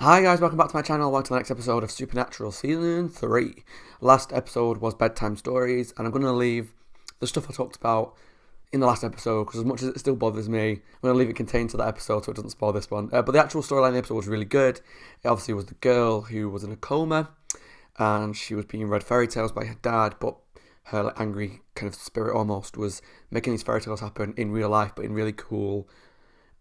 Hi guys, welcome back to my channel. Welcome to the next episode of Supernatural Season 3. Last episode was Bedtime Stories, and I'm going to leave the stuff I talked about in the last episode, because as much as it still bothers me, I'm going to leave it contained to that episode so it doesn't spoil this one. But the actual storyline of the episode was really good. It obviously was the girl who was in a coma, and she was being read fairy tales by her dad, but her angry kind of spirit almost was making these fairy tales happen in real life, but in really cool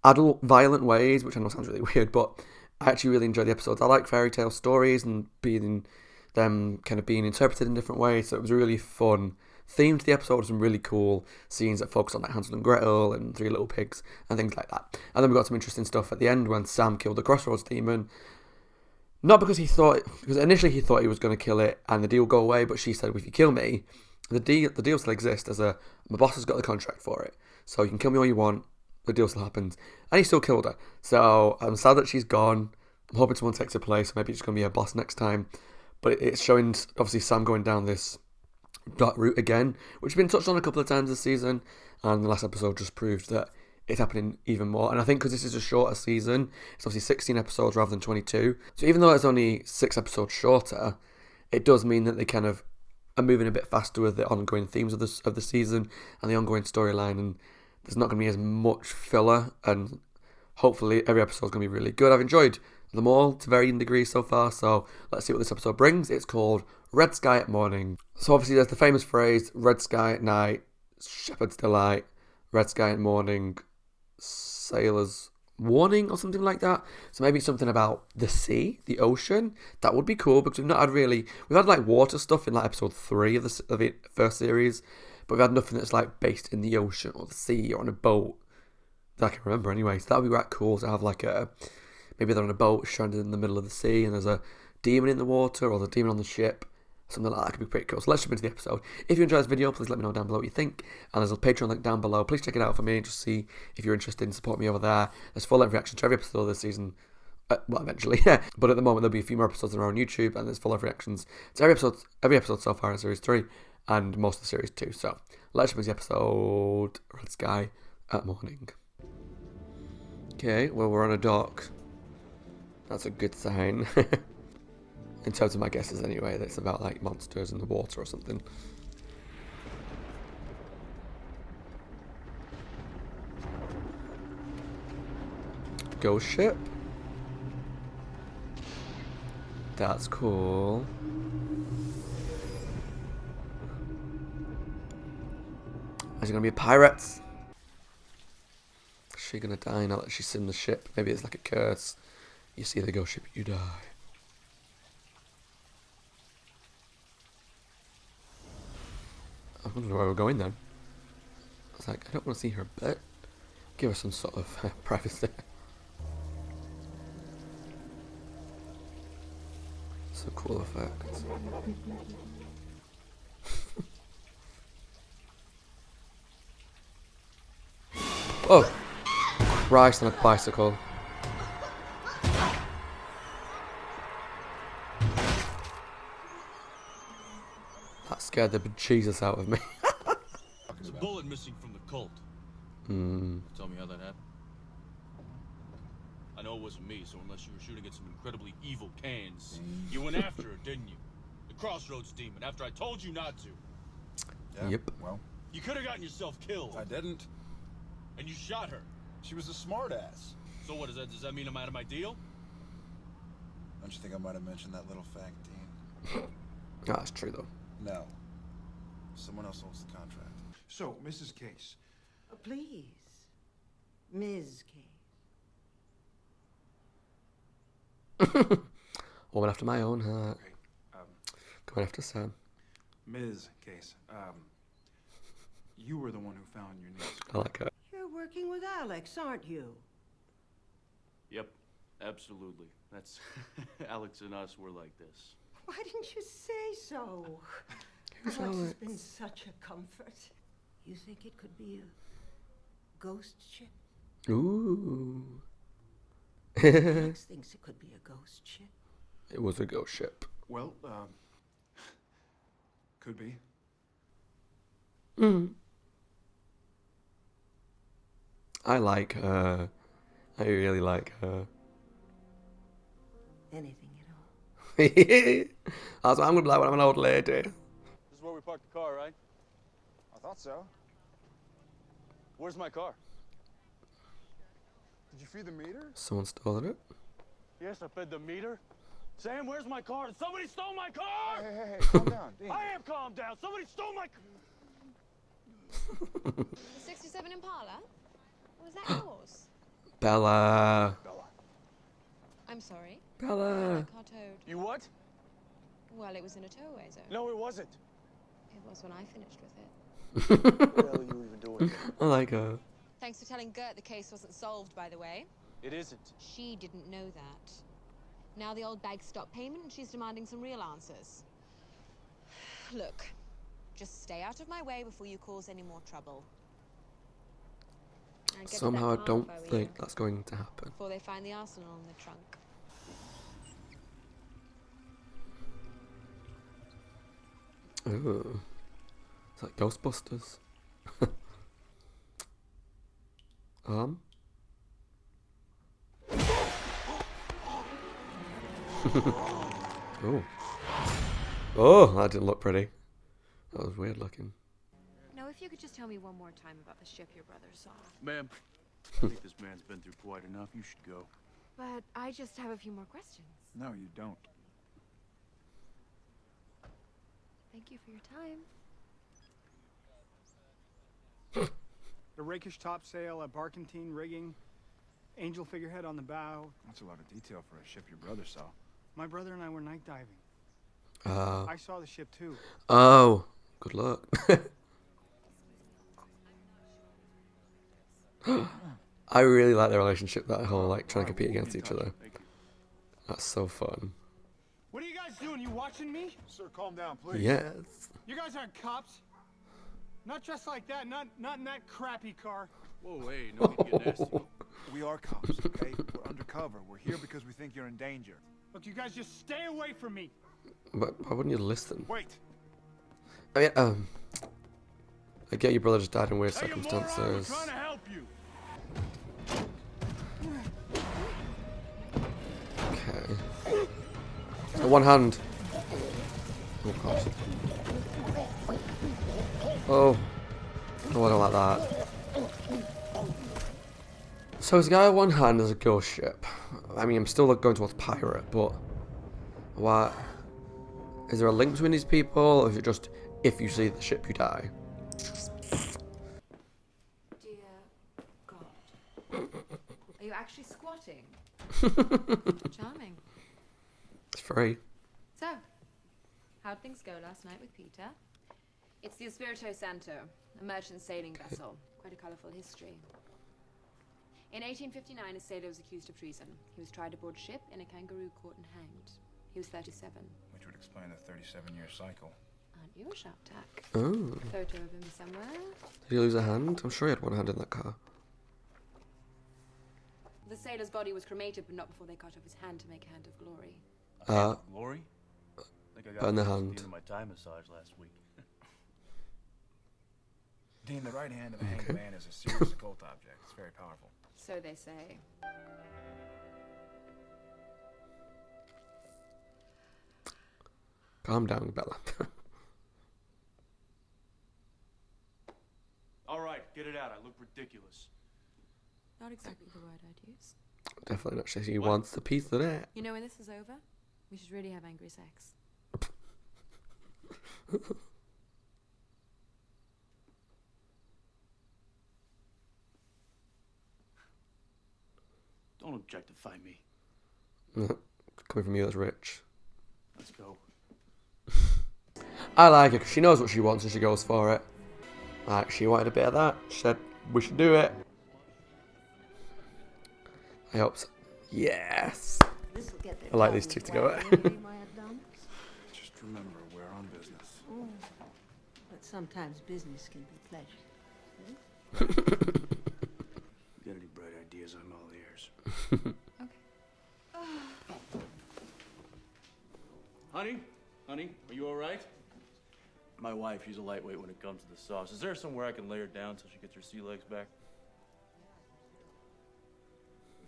adult violent ways, which I know sounds really weird, but I actually really enjoyed the episodes. I like fairy tale stories and being them kind of being interpreted in different ways, so it was a really fun theme to the episode. Some really cool scenes that focus on like Hansel and Gretel and Three Little Pigs and things like that. And then we got some interesting stuff at the end when Sam killed the Crossroads demon. Not because initially he thought he was going to kill it and the deal would go away, but she said, well, if you kill me, the deal still exists my boss has got the contract for it, so you can kill me all you want, the deal still happens. And he still killed her. So I'm sad that she's gone. I'm hoping someone takes her place. Maybe it's going to be her boss next time. But it's showing, obviously, Sam going down this dark route again, which has been touched on a couple of times this season. And the last episode just proved that it's happening even more. And I think because this is a shorter season, it's obviously 16 episodes rather than 22. So even though it's only 6 episodes shorter, it does mean that they kind of are moving a bit faster with the ongoing themes of the season and the ongoing storyline, and there's not going to be as much filler, and hopefully every episode is going to be really good. I've enjoyed them all to varying degrees so far, so let's see what this episode brings. It's called Red Sky at Morning. So obviously there's the famous phrase, red sky at night, shepherd's delight, red sky at morning, sailor's warning or something like that. So maybe something about the sea, the ocean. That would be cool, because we've had like water stuff in like episode 3 of the first series, but we've had nothing that's like based in the ocean or the sea or on a boat that I can remember anyway. So that would be quite cool to have maybe they're on a boat stranded in the middle of the sea and there's a demon in the water or the demon on the ship. Something like that could be pretty cool. So let's jump into the episode. If you enjoyed this video, please let me know down below what you think. And there's a Patreon link down below. Please check it out for me and just see if you're interested in supporting me over there. There's full-length reaction to every episode of this season. Well, eventually, yeah. But at the moment, there'll be a few more episodes on our own YouTube, and there's full-length reactions to every episode so far in Series 3, and most of the Series 2. So let's jump into the episode. Red Sky at Morning. Okay, well, we're on a dock. That's a good sign. In terms of my guesses anyway, that's about like monsters in the water or something. Ghost ship? That's cool. Is it gonna be pirates? Is she gonna die now that she's in the ship? Maybe it's like a curse. You see the ghost ship, you die. I wonder where we're going then. I was like, I don't want to see her butt. Give her some sort of privacy. It's a cool effect. Oh! Christ, on a bicycle. That scared the bejesus out of me. There's a bullet missing from the Colt. Tell me how that happened. I know it wasn't me, so unless you were shooting at some incredibly evil cans, you went after her, didn't you? The Crossroads demon, after I told you not to. Yeah, Yep. well, You could have gotten yourself killed. I didn't. And you shot her. She was a smartass. So what, does that mean I'm out of my deal? Don't you think I might have mentioned that little fact, Dean? Oh, that's true though. No. Someone else holds the contract. So, Mrs. Case. Please, Ms. Case. Woman after my own heart. Okay, Going after Sam. Ms. Case. You were the one who found your niece. I like her. You're working with Alex, aren't you? Yep, absolutely. That's Alex and us were like this. Why didn't you say so? Who's Alex has Alex? been such a comfort. You think it could be a ghost ship? Ooh. Alex thinks it could be a ghost ship. It was a ghost ship. Well, could be. I like her. I really like her. Anything at all. That's what I'm gonna be like when I'm an old lady. This is where we parked the car, right? I thought so. Where's my car? Did you feed the meter? Someone stole it. Yes, I fed the meter. Sam, where's my car? Somebody stole my car! Hey, calm down, Dean. I am calmed down. Somebody stole my car. The 67 Impala? Was that yours? Bella. I'm sorry. Bella. Car towed. You what? Well, it was in a towaway zone. No, it wasn't. It was when I finished with it. What the hell are you even doing? I like her. Thanks for telling Gert the case wasn't solved, by the way. It isn't. She didn't know that. Now the old bag stopped payment and she's demanding some real answers. Look, just stay out of my way before you cause any more trouble. And get to that Somehow I car don't if were think you, that's going to happen. before they find the arsenal in the trunk. Ooh. It's like Ghostbusters. Oh. Oh, that didn't look pretty. That was weird looking. Now, if you could just tell me one more time about the ship your brother saw. Ma'am, I think this man's been through quite enough. You should go. But I just have a few more questions. No, you don't. Thank you for your time. The rakish topsail, a barkentine rigging, angel figurehead on the bow. That's a lot of detail for a ship your brother saw. My brother and I were night diving. Uh, I saw the ship too. oh, good luck. I really like their relationship, that whole like trying to compete against each other. That's so fun. What are you guys doing? You watching me? Sir, calm down, please. Yes. You guys aren't cops. Not dressed like that. Not in that crappy car. Whoa, hey, no need to get nasty. We are cops, okay? We're undercover. We're here because we think you're in danger. Look, you guys just stay away from me. But why wouldn't you listen? Wait. I mean, I get your brother just died in weird Hey, you moron, we're circumstances. trying to help you. Okay. One hand. Oh god. Oh. Oh, I don't like that. So there's a guy with one hand as a ghost ship. I mean, I'm still going towards pirate, but what? Is there a link between these people, or is it just if you see the ship you die? Dear God. Are you actually squatting? Charming. It's free. So, how'd things go last night with Peter? It's the Espirito Santo, a merchant sailing vessel. Quite a colourful history. In 1859, a sailor was accused of treason. He was tried aboard ship in a kangaroo court and hanged. He was 37. Which would explain the 37-year cycle. Aren't you a sharp tack? Oh. Photo of him somewhere. Did he lose a hand? I'm sure he had one hand in that car. The sailor's body was cremated, but not before they cut off his hand to make a hand of glory. Glory? I think I got burn the most of hand. the end of my Thai massage last week. Dean, the right hand of a hanged man is a serious occult object. It's very powerful. So they say. Calm down, Bella. All right, get it out. I look ridiculous. Not exactly the word I'd use. Definitely not. He What? wants a piece of that. You know, when this is over, we should really have angry sex. Don't objectify me. Coming from you, that's rich. Let's go. I like her because she knows what she wants and she goes for it. Like, she wanted a bit of that. She said, we should do it. I hope so. Yes. This'll get their I like these tongues two together. wagging, eh, my Adam? Just remember, we're on business. But sometimes business can be pleasure. Got any bright ideas? I'm all ears. Honey, are you all right? My wife, she's a lightweight when it comes to the sauce. Is there somewhere I can lay her down so she gets her sea legs back?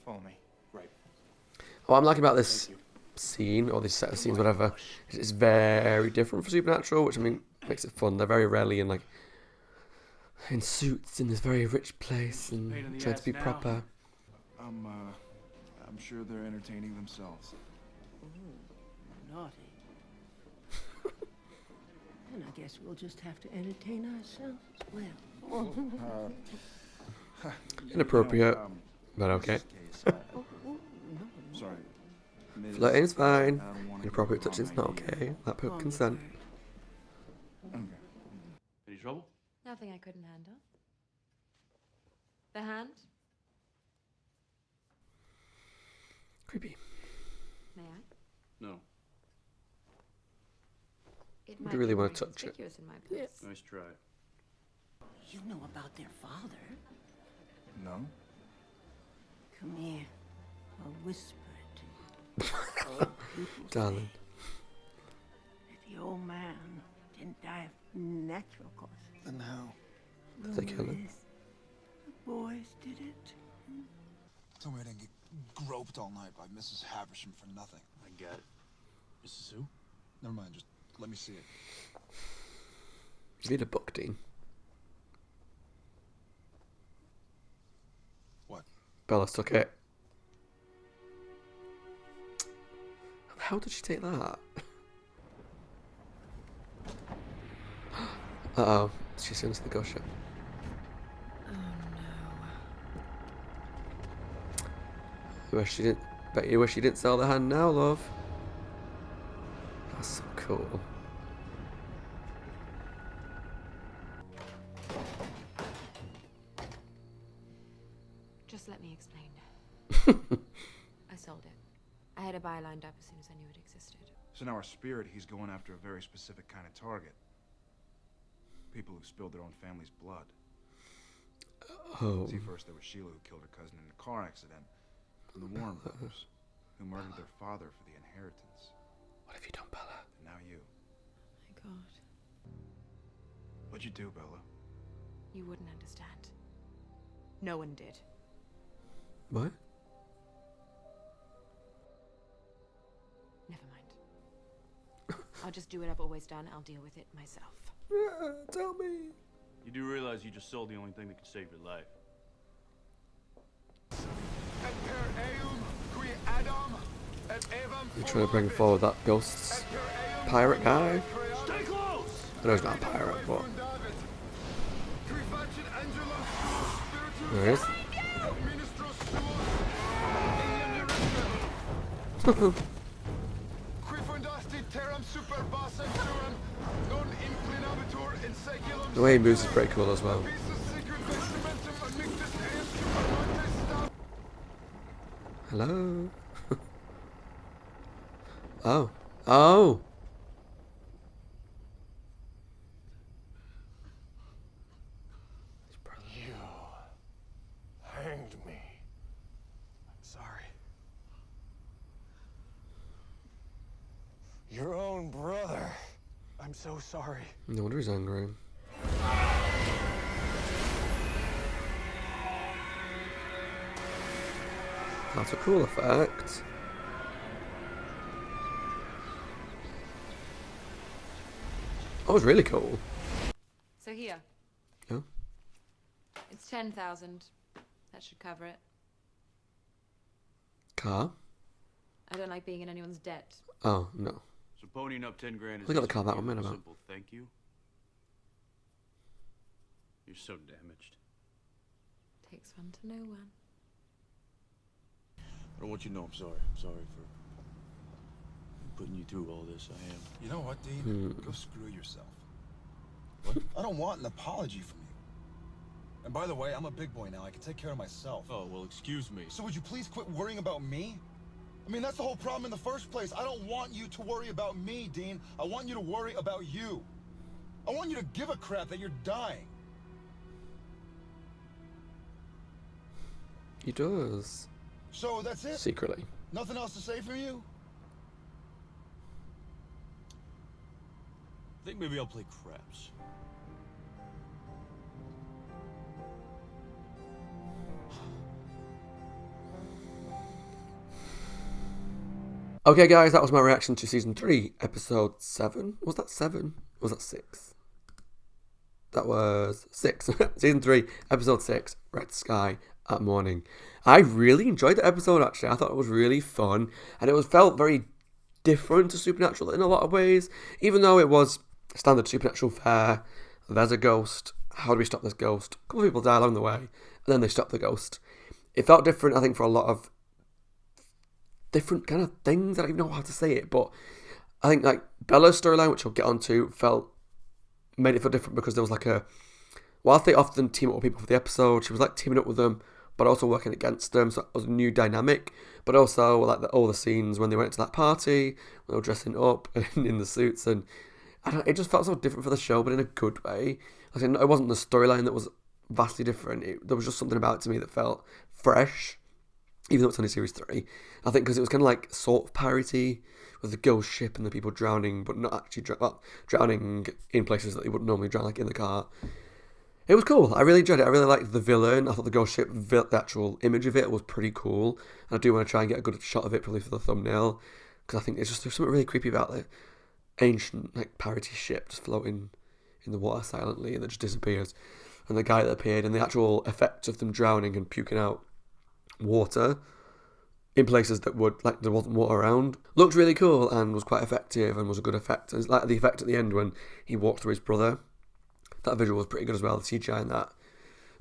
Follow me. Right. What I'm liking about this Thank you. scene or this set of scenes, whatever, is very different for Supernatural, which I mean makes it fun. They're very rarely in suits in this very rich place and Pain in the trying to ass be now. proper. I'm sure they're entertaining themselves. Naughty. And I guess we'll just have to entertain ourselves as well. Inappropriate, but okay. Sorry. Flirting's fine. Inappropriate touching's not okay. That put consent. Any trouble? Nothing I couldn't handle. The hand? Creepy. May I? No. It Do might you really be want more to touch it? conspicuous in my place. Nice try. You know about their father. No? Come here. I'll whisper it to you. Old people Darling. say that the old man didn't die of natural causes. Then how? They kill him. Yes, the boys did it. Tell me I didn't get groped all night by Mrs. Haversham for nothing. I got it. Mrs. Who? Never mind, just let me see it. Read a book, Dean. What? Bella took it. How did she take that? Uh-oh. She's into the gusher. Bet you wish she didn't sell the hand now, love. That's so cool. Just let me explain. I sold it. I had a buy lined up as soon as I knew it existed. So now our spirit, he's going after a very specific kind of target. People who spilled their own family's blood. Oh. See, first there was Sheila who killed her cousin in a car accident. And the Warren brothers, who murdered their father for the inheritance. What have you done, Bella? And now you. My God. What'd you do, Bella? You wouldn't understand. No one did. What? Never mind. I'll just do what I've always done. I'll deal with it myself. Tell me. You do realize you just sold the only thing that could save your life. You're trying to bring forward that ghost pirate guy? Stay close! I know he's not a pirate, but... There he is. The way he moves is pretty cool as well. Hello? Oh. Oh! You hanged me. I'm sorry. Your own brother. I'm so sorry. No wonder he's angry. That's a cool effect. That was really cool. So here. Yeah. It's 10,000. That should cover it. Car? I don't like being in anyone's debt. Oh, no. So ponying up 10 grand is Look at the easy car to that give one a about. simple thank you. You're so damaged. Takes one to know one. I don't want you to know I'm sorry. I'm sorry for putting you through all this. I am. You know what, Dean? Go screw yourself. What? I don't want an apology from you. And by the way, I'm a big boy now. I can take care of myself. Oh, well, excuse me. So would you please quit worrying about me? I mean, that's the whole problem in the first place. I don't want you to worry about me, Dean. I want you to worry about you. I want you to give a crap that you're dying. He does. So that's it? Secretly. Nothing else to say from you? I think maybe I'll play craps. Okay, guys, that was my reaction to season 3, episode 7. Was that 7? Was that 6? That was 6. Season 3, episode 6, Red Sky at Morning. I really enjoyed the episode, actually. I thought it was really fun, and it felt very different to Supernatural in a lot of ways. Even though it was standard Supernatural fare, there's a ghost. How do we stop this ghost? A couple of people die along the way, and then they stop the ghost. It felt different, I think, for a lot of different kind of things. I don't even know how to say it, but I think like Bella's storyline, which I'll get onto, made it feel different because there was like whilst they often team up with people for the episode, she was like teaming up with them, but also working against them, so it was a new dynamic. But also like all the scenes when they went to that party, when they were dressing up and in the suits, and it just felt so different for the show, but in a good way. Like, it wasn't the storyline that was vastly different. There was just something about it to me that felt fresh, even though it's only series 3. I think because it was kind of like sort of parody with the ghost ship and the people drowning, but not actually drowning in places that they wouldn't normally drown, like in the car. It was cool. I really enjoyed it. I really liked the villain. I thought the ghost ship, the actual image of it was pretty cool. And I do want to try and get a good shot of it, probably for the thumbnail, because I think there's something really creepy about the ancient like parody ship just floating in the water silently and then just disappears. And the guy that appeared, and the actual effect of them drowning and puking out water in places that there wasn't water around, looked really cool and was quite effective and was a good effect. And it's like the effect at the end when he walked through his brother. That visual was pretty good as well, the CGI in that.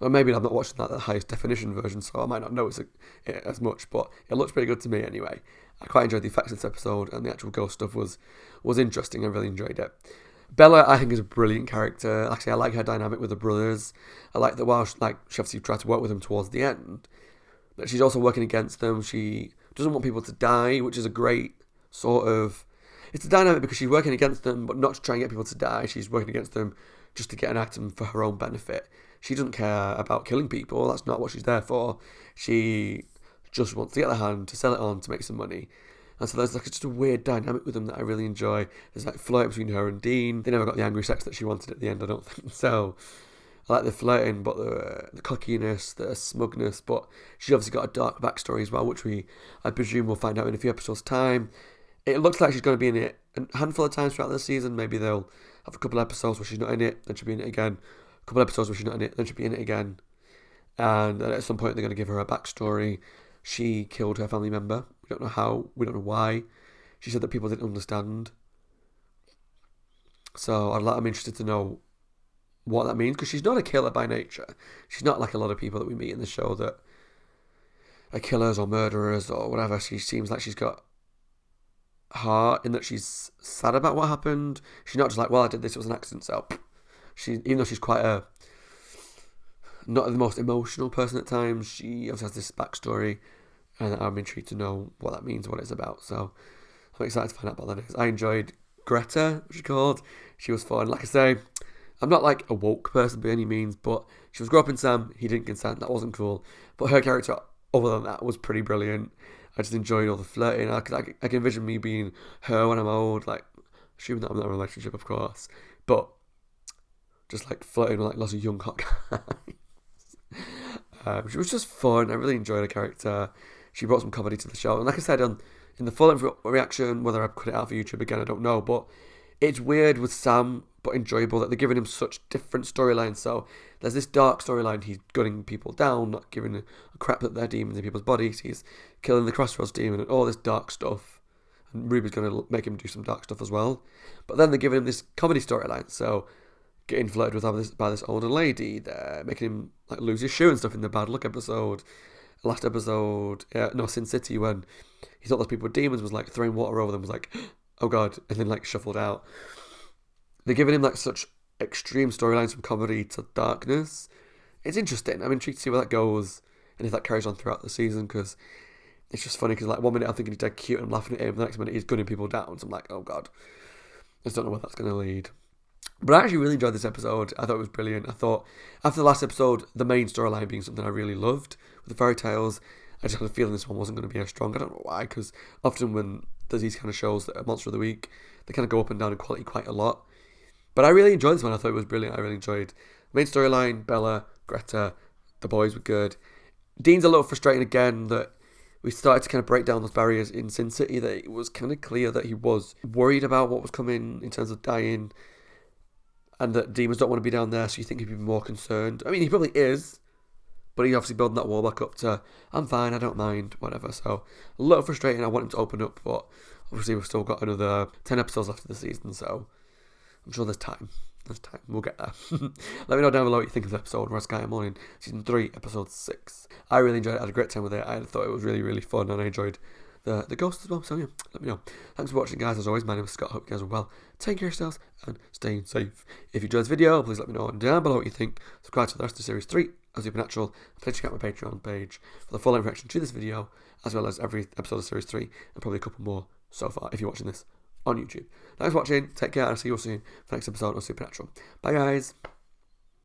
Or maybe I'm not watching the highest definition version, so I might not notice it as much, but it looks pretty good to me anyway. I quite enjoyed the effects of this episode, and the actual ghost stuff was interesting. I really enjoyed it. Bella, I think, is a brilliant character. Actually, I like her dynamic with the brothers. I like that while she obviously tried to work with them towards the end, that she's also working against them. She doesn't want people to die, which is a great sort of... It's a dynamic because she's working against them, but not to try and get people to die. She's working against them just to get an item for her own benefit. She doesn't care about killing people. That's not what she's there for. She just wants to get the hand, to sell it on, to make some money. And so there's like just a weird dynamic with them that I really enjoy. There's like flirt between her and Dean. They never got the angry sex that she wanted at the end, I don't think. So I like the flirting, but the cockiness, the smugness. But she's obviously got a dark backstory as well, which I presume we'll find out in a few episodes' time. It looks like she's going to be in it a handful of times throughout the season. Maybe they'll have a couple of episodes where she's not in it, then she'll be in it again. A couple of episodes where she's not in it, then she'll be in it again. And at some point they're going to give her a backstory. She killed her family member. We don't know how, we don't know why. She said that people didn't understand. So I'm interested to know what that means, because she's not a killer by nature. She's not like a lot of people that we meet in the show that are killers or murderers or whatever. She seems like she's got heart in that she's sad about what happened. She's not just like, well, I did this, it was an accident. So even though she's quite not the most emotional person at times, she obviously has this backstory, and I'm intrigued to know what that means, what it's about. So I'm excited to find out what that is. I enjoyed Greta, what she called. She was fun. Like I say, I'm not like a woke person by any means, but she was groping Sam. He didn't consent. That wasn't cool. But her character, other than that, was pretty brilliant. I just enjoyed all the flirting. I can envision me being her when I'm old, like, assuming that I'm not in a relationship, of course, but just like flirting with like lots of young hot guys. She was just fun. I really enjoyed her character. She brought some comedy to the show, and like I said, in the full-length reaction, whether I put it out for YouTube again, I don't know, but it's weird with Sam, but enjoyable, that they're giving him such different storylines. So there's this dark storyline, he's gunning people down, not giving a crap that they're demons in people's bodies, he's killing the Crossroads demon and all this dark stuff, and Ruby's going to make him do some dark stuff as well. But then they're giving him this comedy storyline, so getting flirted with by this older lady, they're making him like lose his shoe and stuff in the Bad Luck episode. Last episode, Sin City, when he thought those people were demons, was like throwing water over them, was like, oh god, and then like shuffled out. They're giving him like such extreme storylines from comedy to darkness. It's interesting. I'm intrigued to see where that goes and if that carries on throughout the season, because it's just funny, because like 1 minute I'm thinking he's dead cute and I'm laughing at him, the next minute he's gunning people down, so I'm like, oh god, I just don't know where that's going to lead. But I actually really enjoyed this episode. I thought it was brilliant. I thought after the last episode, the main storyline being something I really loved with the fairy tales, I just had a feeling this one wasn't going to be as strong. I don't know why, because often when there's these kind of shows that are Monster of the Week, they kind of go up and down in quality quite a lot. But I really enjoyed this one. I thought it was brilliant. I really enjoyed the main storyline, Bella, Greta, the boys were good. Dean's a little frustrating again, that we started to kind of break down those barriers in Sin City, that it was kind of clear that he was worried about what was coming in terms of dying, and that demons don't want to be down there, so you think he'd be more concerned. I mean, he probably is, but he's obviously building that wall back up to, I'm fine, I don't mind, whatever. So, a little frustrating. I want him to open up, but obviously we've still got another 10 episodes left of the season, so I'm sure there's time. We'll get there. Let me know down below what you think of the episode. Red Sky Morning, Season 3, Episode 6. I really enjoyed it. I had a great time with it. I thought it was really, really fun, and I enjoyed the ghost as well. So yeah, let me know. Thanks for watching, guys. As always, my name is Scott. Hope you guys are well. Take care of yourselves and staying safe. If you enjoyed this video, please let me know down below what you think. Subscribe to the rest of Series 3 of Supernatural, and please check out my Patreon page for the full reaction to this video, as well as every episode of Series 3, and probably a couple more so far if you're watching this on YouTube. Thanks for watching. Take care, and I'll see you all soon for the next episode of Supernatural. Bye, guys.